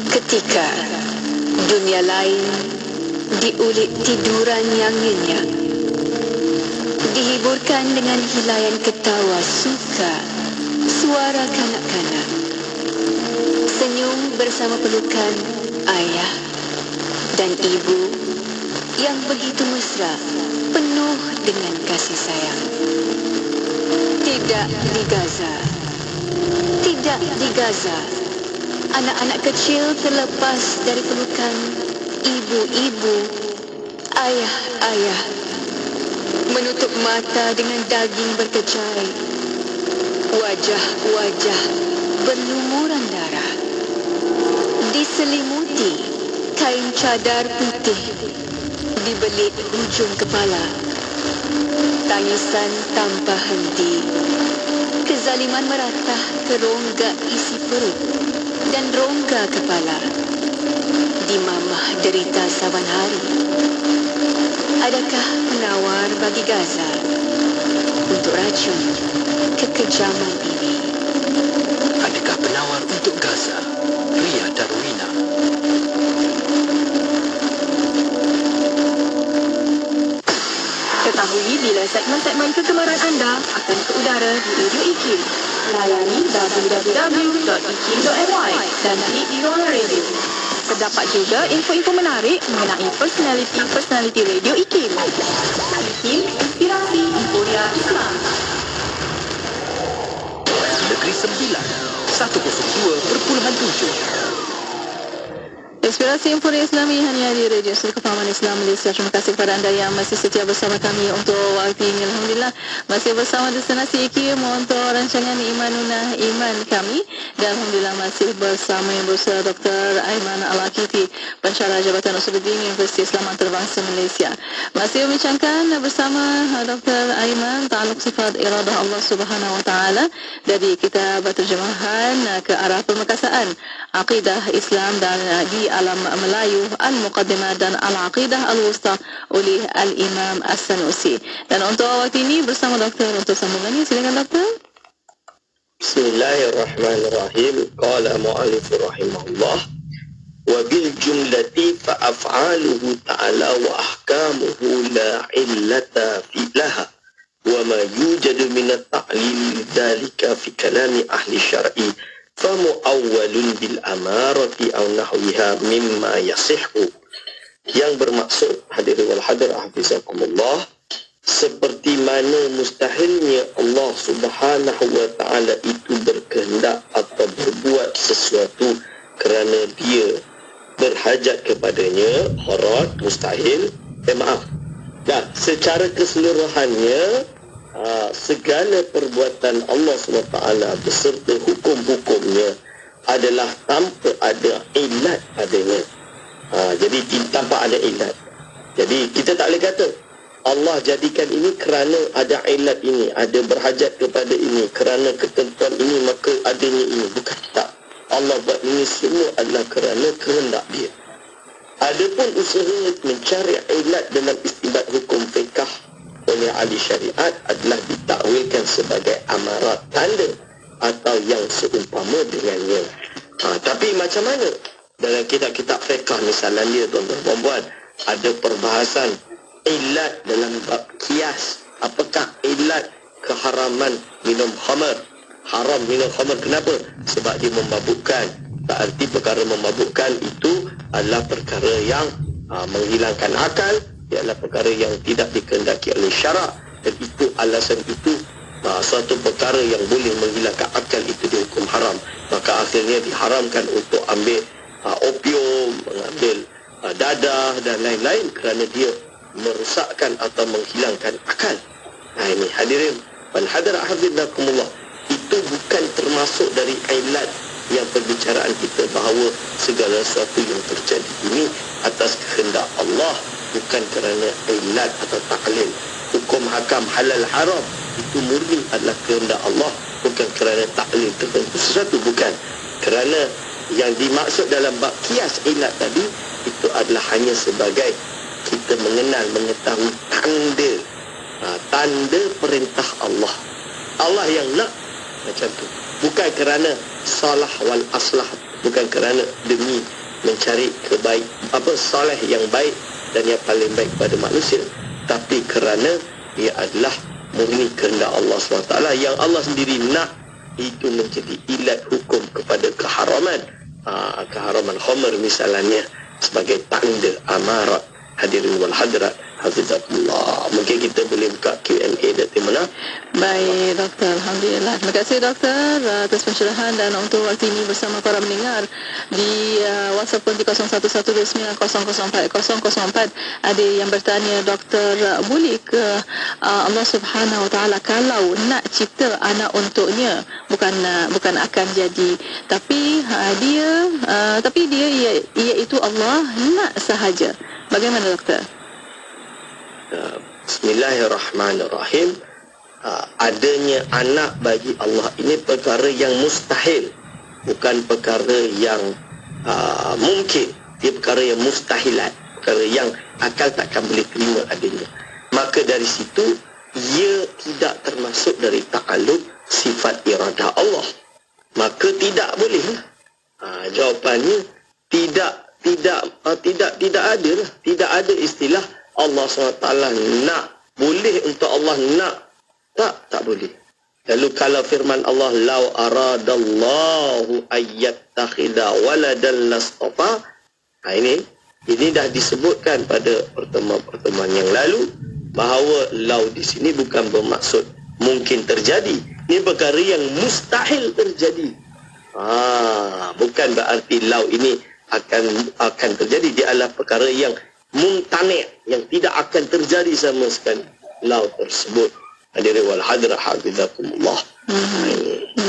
Ketika dunia lain diulik tiduran yang nyenyak, dihiburkan dengan hilaian ketawa suka, suara kanak-kanak, senyum bersama pelukan ayah dan ibu yang begitu mesra, penuh dengan kasih sayang. Tidak di Gaza. Tidak di Gaza. Anak-anak kecil terlepas dari pelukan ibu-ibu, ayah-ayah, menutup mata dengan daging berkecai, wajah-wajah berlumuran darah, diselimuti kain cadar putih, dibelit hujung kepala, tangisan tanpa henti, kezaliman meratah ke rongga isi perut dan rongga kepala, dimamah derita saban hari. Adakah penawar bagi Gaza untuk racun kekejaman ini? Adakah penawar untuk Gaza? Ria Darwina. Ketahui bila segmen-segmen kegemaran anda akan ke udara di Radio IKIM. Layari www.ikim.my dan klik di Roller Radio. Terdapat juga info-info menarik mengenai personaliti Radio IKIM. IKIM, inspirasi Emporia Islam. Negeri Sembilan 102.7. Inspirasi Emporia Islami hanya di Radio Suri Kepahaman Islam Malaysia. Terima kasih kepada anda yang masih setia bersama kami untuk waktu ini. Alhamdulillah masih bersama destinasi IKIM untuk rancangan Imanuna Iman kami, dan Alhamdulillah masih bersama yang berusaha Dr. Aiman Al-Akiti, pensyarah Jabatan Usuluddin Universiti Islam Antarabangsa Malaysia. Masih membincangkan bersama Dr. Aiman ta'aluk sifat iradah Allah Subhanahu Wa Taala dari kitab terjemahan ke arah permekasaan Aqidah Islam dan di alam Melayu, Al-Muqaddimah dan Al-Aqidah Al-Wusta oleh Al-Imam As-Sanusi. Dan untuk waktu ini bersama doktor untuk sambungannya. Silakan doktor. Bismillahirrahmanirrahim. Qala mu'allif rahimahullah wa bil jumlati fa af'aluhu ta'ala wa ahkamuhu la illata fi laha wa ma yujadu min at-ta'lil dhalika fi kalami ahli syar'i famu'awwalun bil amarati aw nahwiha mimma yasihhu. Yang bermaksud, hadirin wal hadir hafizakumullah, seperti mana mustahilnya Allah Subhanahu wa taala itu berkehendak atau berbuat sesuatu kerana dia berhajat kepadanya, harat, mustahil, dan secara keseluruhannya segala perbuatan Allah SWT beserta hukum-hukumnya adalah tanpa ada ilat padanya. Jadi tanpa ada ilat. Jadi kita tak boleh kata Allah jadikan ini kerana ada ilat ini, ada berhajat kepada ini, kerana ketentuan ini maka adanya ini. Bukan, tak. Allah buat ini semua adalah kerana kehendak dia. Adapun usaha mencari ilat dalam istinbat hukum fiqh oleh ahli syariat adalah ditakwilkan sebagai amarat, tanda atau yang seumpama dengannya. Tapi macam mana? Dalam kitab-kitab fiqh misalnya tuan-tuan dan puan, ada perbahasan ilat dalam bab kias. Apakah ilat keharaman minum khamar? Haram minum khamar, kenapa? Sebab dia memabukkan. Tak arti perkara memabukkan itu adalah perkara yang menghilangkan akal. Ia adalah perkara yang tidak dikehendaki oleh syarak, dan itu alasan itu suatu perkara yang boleh menghilangkan akal itu dihukum haram. Maka akhirnya diharamkan untuk ambil opium, mengambil dadah dan lain-lain kerana dia merosakkan atau menghilangkan akal. Ini hadirin wal hadir hafizakumullah, itu bukan termasuk dari ilat yang perbicaraan kita bahawa segala sesuatu yang terjadi ini atas kehendak Allah, bukan kerana ilat atau taklil. Hukum hakam halal haram itu murni adalah kehendak Allah, bukan kerana taklil tertentu sesuatu, bukan. Kerana yang dimaksud dalam bab kias ilat tadi itu adalah hanya sebagai kita mengenal, mengetahui tanda perintah Allah. Allah yang nak macam tu, bukan kerana salah wal aslah, bukan kerana demi mencari saleh yang baik dan yang paling baik pada manusia, tapi kerana ia adalah murni kehendak Allah SWT yang Allah sendiri nak itu menjadi ilat hukum kepada keharaman keharaman khamar misalnya sebagai tanda amarat. Hadirin wal hadirat, hafizakumullah. Mungkin kita boleh buka Q&A dari mana? Baik, Doktor. Alhamdulillah. Terima kasih, Doktor, atas pencerahan dan untuk waktu ini bersama para pendengar di WhatsApp pun di 0179004004. Ada yang bertanya, Doktor, boleh ke Allah Subhanahu Wa Taala kalau nak cipta anak untuknya, bukan akan jadi, tapi dia iaitu Allah nak sahaja. Bagaimana, Doktor? Bismillahirrahmanirrahim. Adanya anak bagi Allah ini perkara yang mustahil, bukan perkara yang mungkin. Dia perkara yang mustahilat, perkara yang akal takkan boleh terima adanya. Maka dari situ ia tidak termasuk dari ta'alluq sifat iradah Allah. Maka tidak boleh. Jawapannya tidak ada lah. Tidak ada istilah Allah SWT nak. Boleh untuk Allah nak? Tak boleh. Lalu kalau firman Allah, lau aradallahu ayyattakhidha waladan lastafa, ini dah disebutkan pada pertemuan yang lalu bahawa lau di sini bukan bermaksud mungkin terjadi. Ini perkara yang mustahil terjadi. Bukan berarti lau ini akan terjadi. Dia adalah perkara yang mumtani', yang tidak akan terjadi sama sekali lau tersebut. Hadirin wal hadirah, hafizakumullah.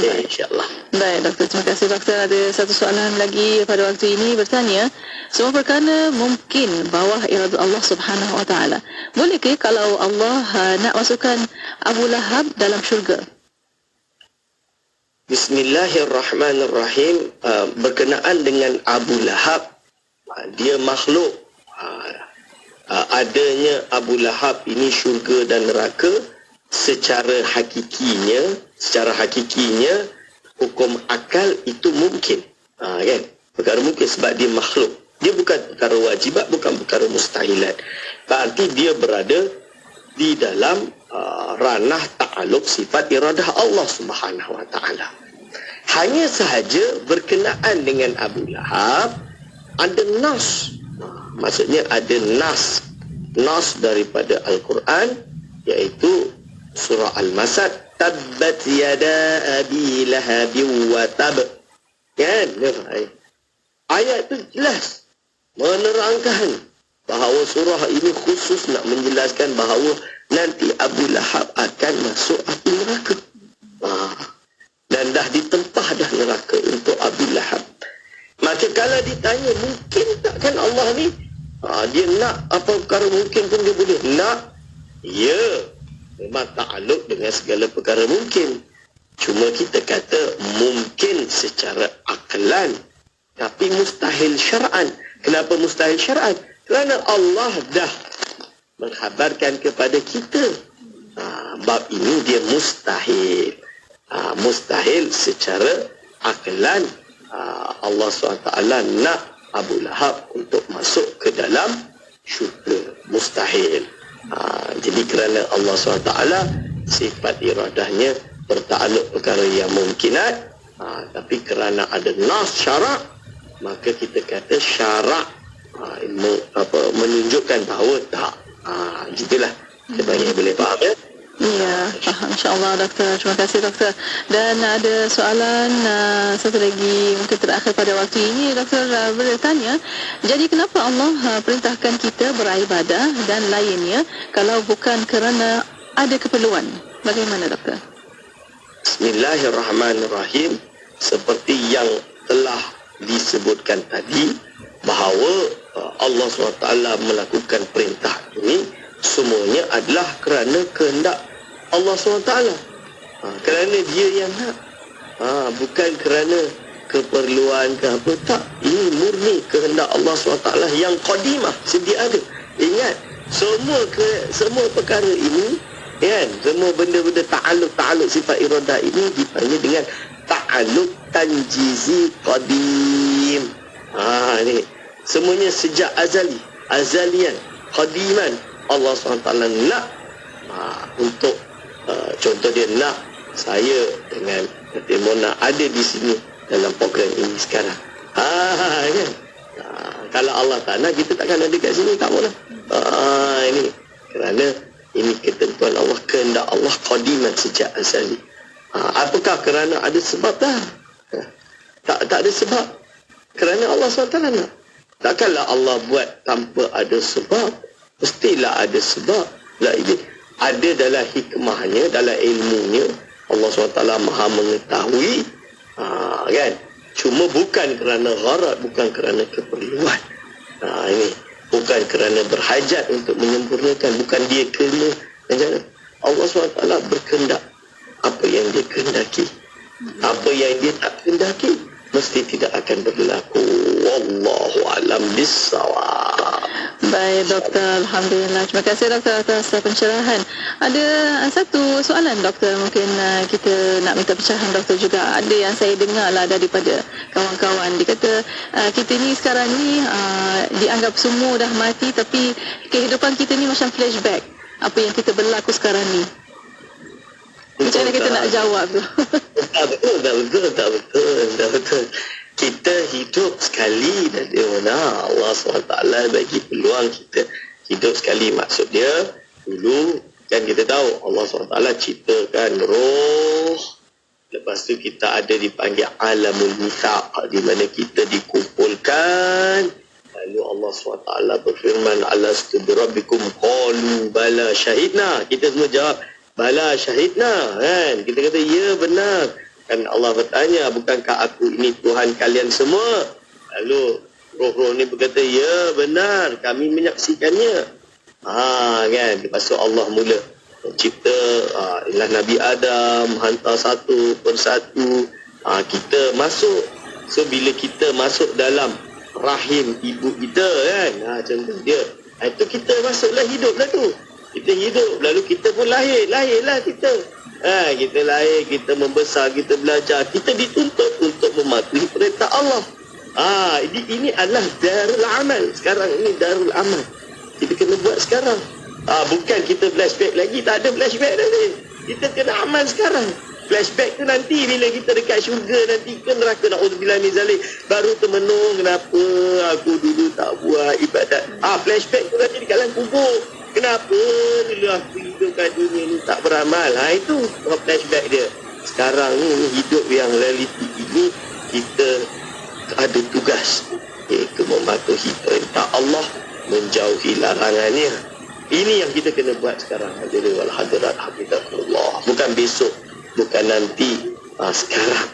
InsyaAllah. Baik, Doktor. Terima kasih, Doktor. Ada satu soalan lagi pada waktu ini bertanya, semua perkara mungkin bawah iradah Allah Subhanahu Wa Taala. Boleh ke kalau Allah nak masukkan Abu Lahab dalam syurga? Bismillahirrahmanirrahim. Berkenaan dengan Abu Lahab, dia makhluk. Adanya Abu Lahab ini syurga dan neraka secara hakikinya hukum akal itu mungkin. Kan? Perkara mungkin sebab dia makhluk. Dia bukan perkara wajibat, bukan perkara mustahilat. Berarti dia berada di dalam ranah ta'alluq sifat iradah Allah Subhanahu Wa Taala. Hanya sahaja berkenaan dengan Abu Lahab ada nas. Maksudnya ada nas daripada Al-Quran, iaitu surah Al-Masad, tabbat yada abi lahabin wa tab. Kan? Ayat itu jelas menerangkan bahawa surah ini khusus nak menjelaskan bahawa nanti Abu Lahab akan masuk api neraka. Dan dah ditempah dah neraka untuk Abu Lahab. Maka kalau ditanya mungkin takkan Allah ni dia nak apa perkara mungkin pun dia boleh nak. Ya, memang ta'alluq dengan segala perkara mungkin. Cuma kita kata mungkin secara akalan, tapi mustahil syar'an. Kenapa mustahil syar'an? Kerana Allah dah menghabarkan kepada kita bab ini dia mustahil. Mustahil secara akalan. Allah SWT nak Abu Lahab untuk masuk ke dalam syurga. Mustahil. Jadi kerana Allah SWT sifat iradahnya bertakluk perkara yang mungkinat, tapi kerana ada nas syarak, maka kita kata syarak menunjukkan bahawa tak. Gitulah. Sebenarnya boleh faham ya? Ya, faham, insyaAllah, Doktor. Terima kasih, Doktor. Dan ada soalan satu lagi mungkin terakhir pada waktu ini, Doktor bertanya, jadi kenapa Allah perintahkan kita beribadah dan lainnya kalau bukan kerana ada keperluan? Bagaimana, Doktor? Bismillahirrahmanirrahim. Seperti yang telah disebutkan tadi, bahawa Allah SWT melakukan perintah ini semuanya adalah kerana kehendak Allah SWT. Kerana dia yang nak. Bukan kerana keperluan ke apa. Tak. Ini murni kehendak Allah SWT yang qadimah, sedia ada. Ingat, semua perkara ini, kan, semua benda-benda ta'alluq sifat iradah ini dipanggil dengan ta'alluq tanjizi qadim. Ni semuanya sejak azalian, qadiman. Allah SWT nak untuk contoh dia nak saya dengan Datin Mona ada di sini dalam program ini sekarang. Kan? Kalau Allah tak nak, kita takkan ada kat sini, tak maulah. Ini kerana ini ketentuan Allah, kehendak Allah qadiman sejak asal. Apakah kerana ada sebab dah? Tak ada sebab. Kerana Allah SWT nak. Takkanlah Allah buat tanpa ada sebab. Mestilah ada sebab. Ini ada dalam hikmahnya, dalam ilmunya. Allah SWT maha mengetahui. Kan? Cuma bukan kerana gharat, bukan kerana keperluan. Ini bukan kerana berhajat untuk menyempurnakan, bukan dia kena. Allah SWT berkehendak apa yang dia kehendaki. Apa yang dia tak kehendaki mesti tidak akan berlaku. Wallahu alam bissawab. Baik doktor, alhamdulillah. Terima kasih doktor atas pencerahan. Ada satu soalan doktor, mungkin kita nak minta pencerahan doktor juga. Ada yang saya dengar lah daripada kawan-kawan, dia kata kita ni sekarang ni dianggap semua dah mati, tapi kehidupan kita ni macam flashback apa yang kita berlaku sekarang ni. Macam mana kita nak jawab tu? Betul. Kita hidup sekali dan dia mana Allah SWT bagi peluang kita hidup sekali. Maksud dia dulu kan kita tahu Allah SWT ciptakan roh, lepas tu kita ada dipanggil alamul mithaq, di mana kita dikumpulkan. Lalu Allah SWT berfirman, alastu birabbikum qalu bala syahidna. Kita semua jawab bala syahidna, kan? Kita kata ya benar. Kan Allah bertanya, bukankah aku ini Tuhan kalian semua? Lalu roh-roh ni berkata, ya benar, kami menyaksikannya. Kan? Lepas tu Allah mula mencipta ialah Nabi Adam, hantar satu persatu. Kita masuk. So bila kita masuk dalam rahim ibu kita, kan? Contoh dia. Itu kita masuklah hidup lah tu. Kita hidup, lalu kita pun lahirlah kita. Kita lahir, kita membesar, kita belajar, kita dituntut untuk mematuhi perintah Allah. Ini adalah darul amal. Sekarang ini darul amal. Kita kena buat sekarang. Bukan kita flashback lagi, tak ada flashback lagi. Kita kena amal sekarang. Flashback tu nanti bila kita dekat syurga, nanti ke neraka, na'udzubillah min zalik, baru termenung kenapa aku dulu tak buat ibadat. Flashback tu nanti dekat dalam kubur. Kenapa dulu aku hidup kat dunia ni tak beramal? Itu flashback dia. Sekarang ni hidup yang realiti ini, kita ada tugas, iaitu mematuhi perintah Allah, menjauhi larangannya. Ini yang kita kena buat sekarang. Hadirin wal hadirat hafizakumullah. Bukan besok, bukan nanti, sekarang.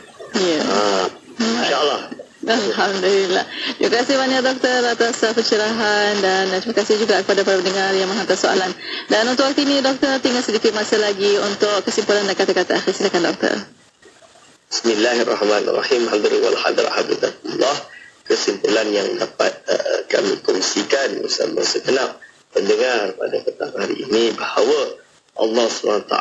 InsyaAllah. Alhamdulillah. Terima kasih banyak doktor atas pencerahan, dan terima kasih juga kepada para pendengar yang menghantar soalan. Dan untuk waktu ini doktor, tinggal sedikit masa lagi untuk kesimpulan dan kata-kata akhir. Silakan doktor. Bismillahirrahmanirrahim. Hadirin wal hadirat hafizakumullah. Kesimpulan yang dapat kami kongsikan bersama segenap pendengar pada petang hari ini, bahawa Allah SWT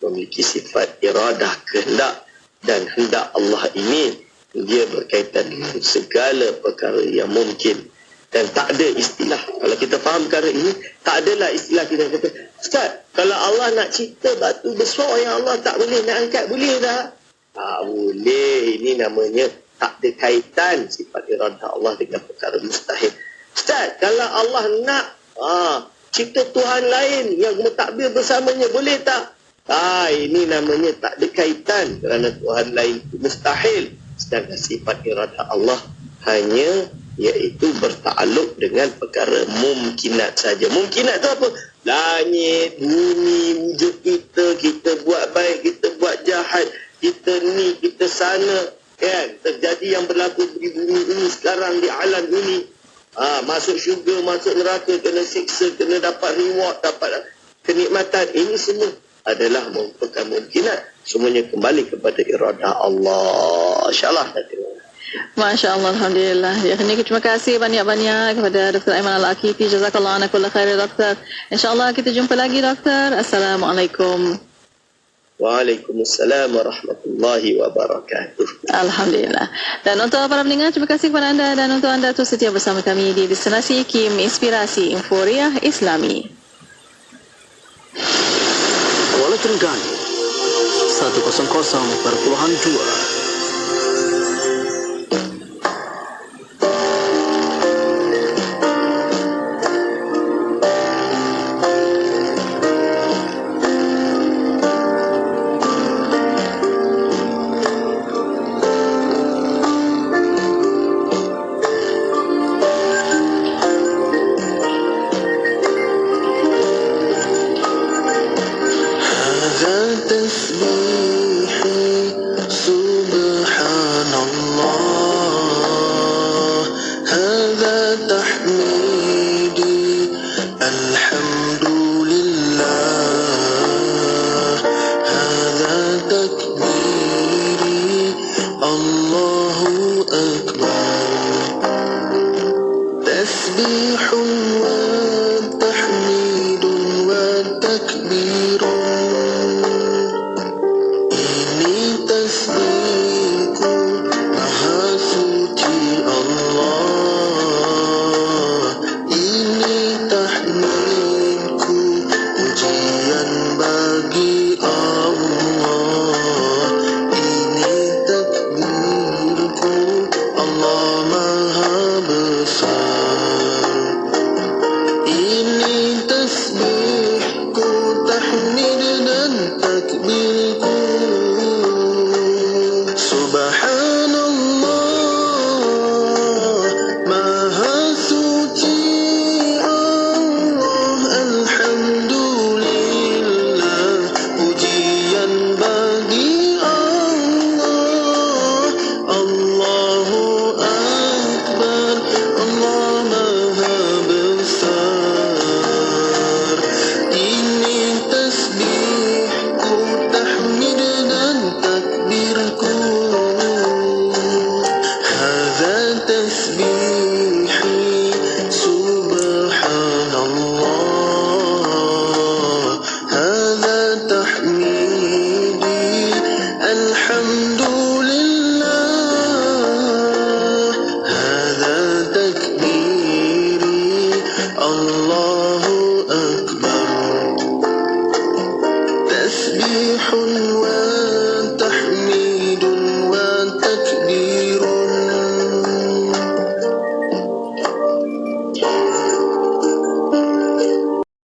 memiliki sifat iradah, kehendak, dan hendak Allah ini dia berkaitan dengan segala perkara yang mungkin, dan tak ada istilah. Kalau kita faham perkara ini, tak adalah istilah kita kata, Ustaz, kalau Allah nak cipta batu besar yang Allah tak boleh nak angkat, boleh tak? Tak boleh. Ini namanya tak ada kaitan sifat iradah Allah dengan perkara mustahil. Ustaz, kalau Allah nak cipta Tuhan lain yang mentadbir bersamanya, boleh tak? Ini namanya tak ada kaitan, kerana Tuhan lain itu mustahil. Sedangkan sifat iradah Allah hanya iaitu bertakluk dengan perkara mumkinat saja. Mumkinat tu apa? Langit, bumi, wujud kita, kita buat baik, kita buat jahat, kita ni, kita sana, kan? Terjadi yang berlaku di bumi ini sekarang, di alam ini. Masuk syurga, masuk neraka, kena siksa, kena dapat reward, dapat kenikmatan. Ini semua adalah merupakan mungkinat. Semuanya kembali kepada iradah Allah. InsyaAllah. Masya Allah, Alhamdulillah. Ya, terima kasih banyak-banyak kepada Dr. Aiman Al-Akifi. Jazakallah ana kulla khair doktor. InsyaAllah kita jumpa lagi doktor. Assalamualaikum. Waalaikumsalam warahmatullahi wabarakatuh. Alhamdulillah. Dan untuk para pendengar, terima kasih kepada anda, dan untuk anda terus setia bersama kami di Destinasi Kim Inspirasi Inforia Islami. Kuala Terengganu 100.2